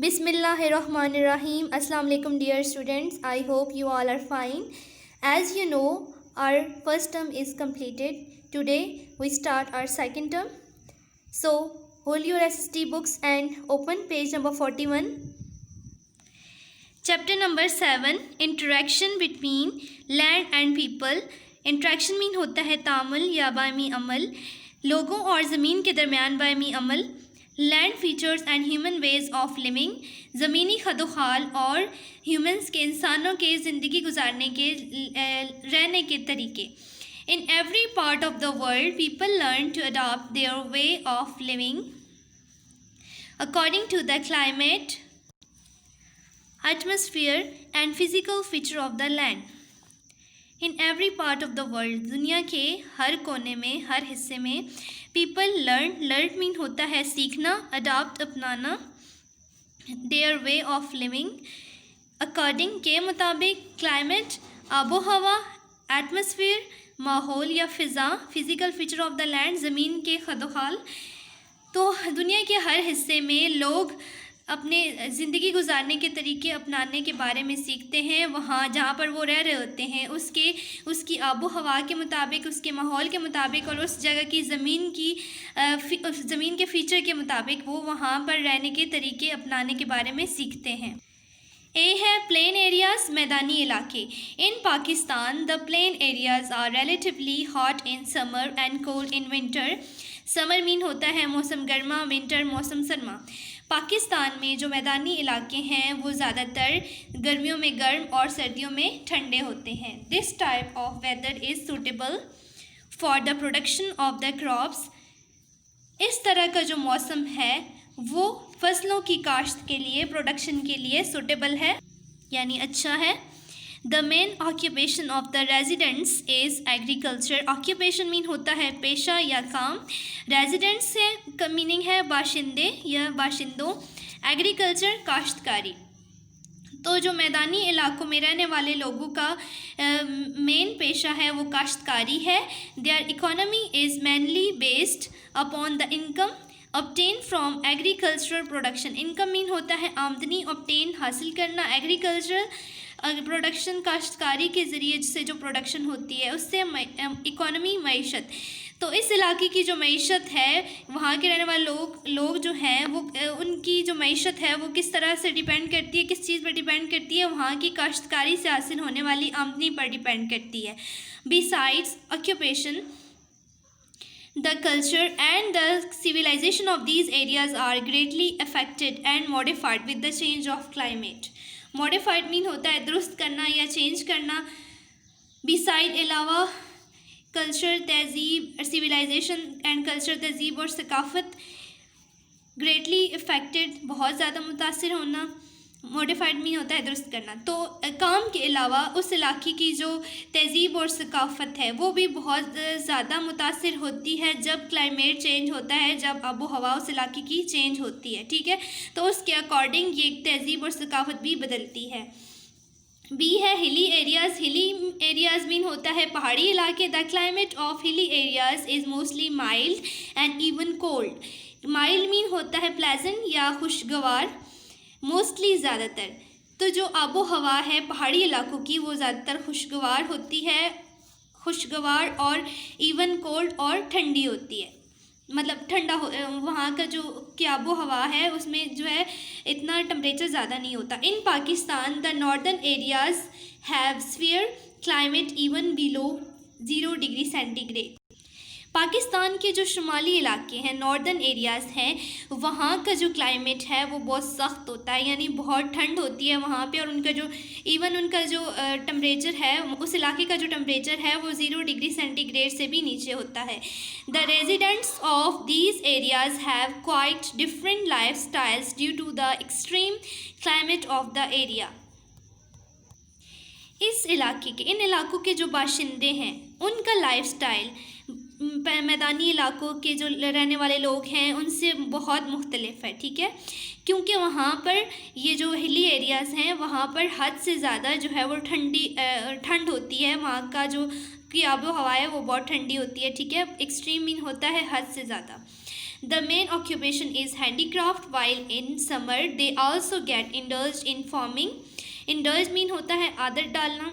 Bismillahirrahmanirrahim. Assalamu alaikum dear students. I hope you all are fine. As you know, our first term is completed. Today we start our second term. So hold your SST books and open page number 41. Chapter number 7, Interaction between land and people. Interaction mean होता है तामुल या बायमी अमल, लोगों और ज़मीन के दरमियान बायमी अमल. Land features and human ways of living, ज़मीनी खदोखाल और ह्यूमंस के इंसानों के ज़िंदगी गुजारने के रहने के तरीके. In every part of the world people learn to adopt their way of living according to the climate, atmosphere and physical feature of the land. In every part of the world, दुनिया के हर कोने में, हर हिस्से में, people learn mean होता है सीखना, adopt अपनाना, their way of living according के मुताबिक, क्लाइमेट आबो हवा, एटमॉस्फेयर माहौल या फ़िज़ा, physical feature of the land ज़मीन के खदोखाल. तो दुनिया के हर हिस्से में लोग अपने ज़िंदगी गुजारने के तरीके अपनाने के बारे में सीखते हैं. वहाँ जहाँ पर वो रह रहे होते हैं उसकी आबो हवा के मुताबिक, उसके माहौल के मुताबिक और उस जगह की ज़मीन के फ़ीचर के मुताबिक वो वहाँ पर रहने के तरीके अपनाने के बारे में सीखते हैं. ए है प्लेन एरियाज़, मैदानी इलाके. In Pakistan the plain areas are relatively hot in summer and cold in winter. Summer mean होता है मौसम गर्मा, विंटर मौसम सरमा. पाकिस्तान में जो मैदानी इलाके हैं वो ज़्यादातर गर्मियों में गर्म और सर्दियों में ठंडे होते हैं. This type of weather is suitable for the production of the crops. इस तरह का जो मौसम है वो फसलों की काश्त के लिए, प्रोडक्शन के लिए सूटेबल है, यानी अच्छा है. The main occupation of the residents is agriculture. Occupation mean होता है पेशा या काम. रेजिडेंट्स से मीनिंग है बाशिंदे या बाशिंदों. एग्रीकल्चर काश्तकारी. तो जो मैदानी इलाकों में रहने वाले लोगों का मेन पेशा है वो काश्तकारी है. There economy is mainly based upon the income obtain from agricultural production. Income mean होता है आमदनी, obtain हासिल करना, एग्रीकल्चर प्रोडक्शन काश्तकारी के ज़रिए से जो प्रोडक्शन होती है उससे इकोनॉमी मईशत. तो इस इलाके की जो मईशत है, वहाँ के रहने वाले लोग जो हैं वो उनकी जो मईशत है वो किस तरह से डिपेंड करती है, किस चीज़ पर डिपेंड करती है, वहाँ की काश्तकारी से हासिल होने वाली आमदनी पर डिपेंड करती है. Besides occupation, the culture and the civilization of these areas are greatly affected and modified with the change of climate. Modified mean होता है दुरुस्त करना या चेंज करना. Beside अलावा कल्चर, तहज़ीब, सिविलाइजेशन एंड कल्चर, तहज़ीब और सकाफ़त greatly affected बहुत ज़्यादा मुतासिर होना. मॉडिफाइड मीन होता है दुरुस्त करना. तो काम के अलावा उस इलाके की जो तहज़ीब और सकाफ़त है वो भी बहुत ज़्यादा मुतासिर होती है जब क्लाइमेट चेंज होता है, जब आबो हवा उस इलाके की चेंज होती है. ठीक है, तो उसके अकॉर्डिंग ये तहज़ीब और सकाफ़त भी बदलती है. बी है hilly areas. Hilly areas mean होता है पहाड़ी इलाके. The climate of hilly areas is mostly mild and even cold. Mild mean होता है प्लेजेंट या खुशगवार, मोस्टली ज़्यादातर. तो जो आबो हवा है पहाड़ी इलाकों की वो ज़्यादातर खुशगवार होती है, खुशगवार और इवन कोल्ड और ठंडी होती है. मतलब ठंडा वहाँ का जो कि आबो हवा है उसमें जो है इतना टेम्परेचर ज़्यादा नहीं होता. In Pakistan the northern areas have severe climate even below 0 degree centigrade. Pakistan के जो शुमाली इलाके हैं, नॉर्दर्न एरियाज़ हैं, वहाँ का जो क्लाइमेट है वो बहुत सख्त होता है, यानी बहुत ठंड होती है वहाँ पे. और उनका जो टेम्परेचर है, उस इलाके का जो टेम्परेचर है वो 0 डिग्री सेंटीग्रेड से भी नीचे होता है. The residents of these areas have quite different life styles due to the extreme climate of the area. इस इलाके के, इन इलाकों के जो बाशिंदे हैं उनका लाइफ स्टाइल मैदानी इलाकों के जो रहने वाले लोग हैं उनसे बहुत मुख्तलिफ है. ठीक है, क्योंकि वहाँ पर ये जो हिली एरियाज़ हैं वहाँ पर हद से ज़्यादा जो है वो ठंड होती है. वहाँ का जो की आबो हवा है वो बहुत ठंडी होती है. ठीक है, एक्सट्रीम मीन होता है हद से ज़्यादा. The main occupation is handicraft, while in summer they also get indulged in farming. Indulge mean होता है आदत डालना।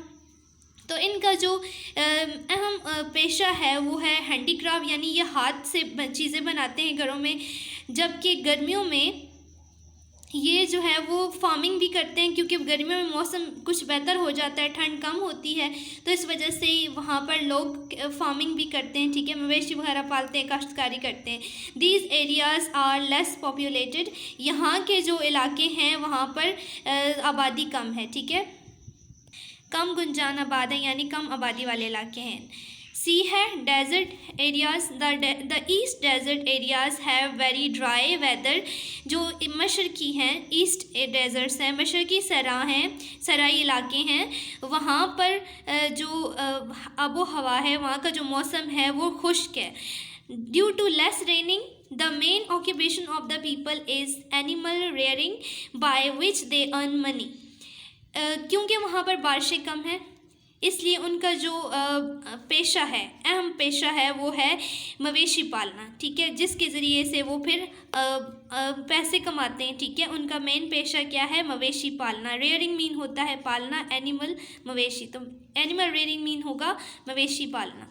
तो इनका जो अहम पेशा है वो है हैंडीक्राफ्ट, यानी ये हाथ से चीज़ें बनाते हैं घरों में। जबकि गर्मियों में ये जो है वो फार्मिंग भी करते हैं, क्योंकि गर्मियों में मौसम कुछ बेहतर हो जाता है, ठंड कम होती है, तो इस वजह से वहाँ पर लोग फार्मिंग भी करते हैं, ठीक है, मवेशी वगैरह पालते हैं, काश्तकारी करते हैं। These areas are less populated, यहाँ के जो इलाके हैं वहाँ पर आबादी कम है, ठीक है, कम गुंजान आबाद है, यानी कम आबादी वाले इलाके हैं। सी है desert areas, the east desert areas have very dry weather. जो मशरकी हैं ईस्ट डेजर्ट्स हैं, मशरकी सराई इलाके हैं, वहाँ पर जो आबो हवा है, वहाँ का जो मौसम है वो खुश्क है। Due to less raining the main occupation of the people is animal rearing by which they earn money. क्योंकि वहाँ पर बारिशें कम हैं, इसलिए उनका जो पेशा है, अहम पेशा है, वो है मवेशी पालना, ठीक है, जिसके ज़रिए से वो फिर पैसे कमाते हैं, ठीक है। उनका मेन पेशा क्या है? मवेशी पालना। रेयरिंग मीन होता है पालना, एनिमल मवेशी, तो एनिमल रेयरिंग मीन होगा मवेशी पालना।